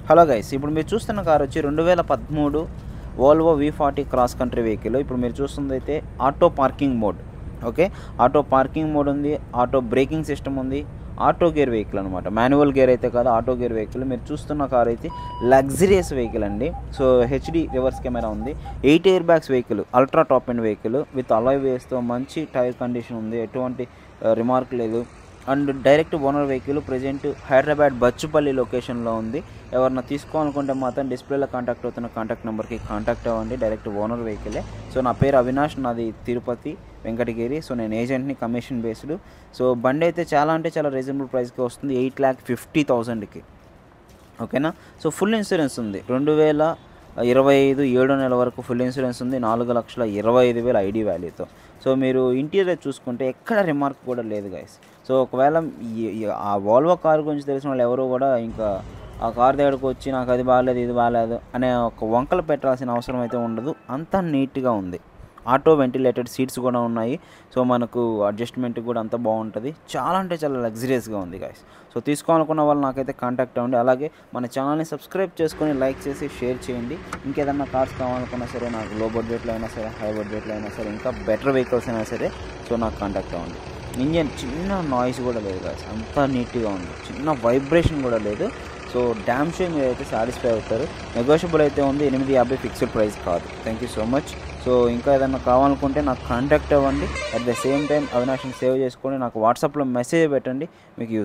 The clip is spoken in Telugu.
హలో గైస్, ఇప్పుడు మీరు చూస్తున్న కార్ వచ్చి 2013 Volvo V40 cross country vehicle. ఇప్పుడు మీరు చూస్తుంది అయితే auto parking mode. Okay, auto parking mode ఉంది, ఆటో బ్రేకింగ్ సిస్టమ్ ఉంది, ఆటో గేర్ వెహికల్ అనమాట. మాన్యువల్ గేర్ అయితే కాదు, ఆటో గేర్ వెహికల్. మీరు చూస్తున్న కార్ అయితే లగ్జరియస్ వెహికల్ అండి. సో హెచ్డి రివర్స్ కెమెరా ఉంది, 8 air bags vehicle, ultra top end vehicle with alloy వేస్తో మంచి టైర్ కండిషన్ ఉంది, ఎటువంటి రిమార్క్ లేదు. And direct owner vehicle present Hyderabad Bachupally లొకేషన్లో ఉంది. ఎవరన్నా తీసుకోవాలనుకుంటే మాత్రం డిస్ప్లేలో కాంటాక్ట్ అవుతున్న కాంటాక్ట్ నెంబర్కి కాంటాక్ట్ అవ్వండి. Direct owner వెహికలే. సో నా పేరు అవినాష్, నాది తిరుపతి వెంకటగిరి. సో నేను ఏజెంట్ని, కమిషన్ బేస్డ్. సో బండి అయితే చాలా అంటే చాలా రీజనబుల్ ప్రైస్కి వస్తుంది, 8,50,000కి. ఓకేనా. సో ఫుల్ ఇన్సూరెన్స్ ఉంది, 2025 7 నెల వరకు ఫుల్ ఇన్సూరెన్స్ ఉంది, 4,25,000 ఐడి వాల్యూతో. సో మీరు ఇంటీరియర్ చూసుకుంటే ఎక్కడ రిమార్క్ కూడా లేదు గైస్. సో ఒకవేళ ఆ వోల్వో కార్ గురించి తెలిసిన వాళ్ళు ఎవరు కూడా ఇంకా ఆ కార్ దగ్గరకు వచ్చి నాకు అది బాగాలేదు ఇది బాగాలేదు అనే ఒక వంకలు పెట్టాల్సిన అవసరం అయితే ఉండదు. అంతా నీట్గా ఉంది. ఆటో వెంటిలేటెడ్ సీట్స్ కూడా ఉన్నాయి. సో మనకు అడ్జస్ట్మెంట్ కూడా అంతా బాగుంటుంది. చాలా అంటే చాలా లగ్జరియస్గా ఉంది గైస్. సో తీసుకోవాలనుకున్న వాళ్ళు నాకైతే కాంటాక్ట్ అవ్వండి. అలాగే మన ఛానల్ని సబ్స్క్రైబ్ చేసుకొని లైక్ చేసి షేర్ చేయండి. ఇంకేదన్నా కార్స్ కావాలనుకున్నా సరే, నాకు లో బడ్జెట్లో అయినా సరే, హై బడ్జెట్లో అయినా సరే, ఇంకా బెటర్ వెహికల్స్ అయినా సరే, సో నాకు కాంటాక్ట్ అవ్వండి. ఇంజన్ చిన్న నాయిస్ కూడా లేదు గైస్, అంతా నీట్గా ఉంది, చిన్న వైబ్రేషన్ కూడా లేదు. సో డ్యామ్ షో మీరు అయితే సాటిస్ఫై అవుతారు. నెగోషియబుల్ అయితే ఉంది, 850 ఫిక్స్డ్ ప్రైస్ కాదు. Thank you so much. So ఇంకా ఏదైనా కావాలనుకుంటే నాకు కాంటాక్ట్ అవ్వండి. అట్ ద సేమ్ టైం అవినాష్ని సేవ్ చేసుకొని నాకు వాట్సాప్లో మెసేజ్ పెట్టండి, మీకు యూజ్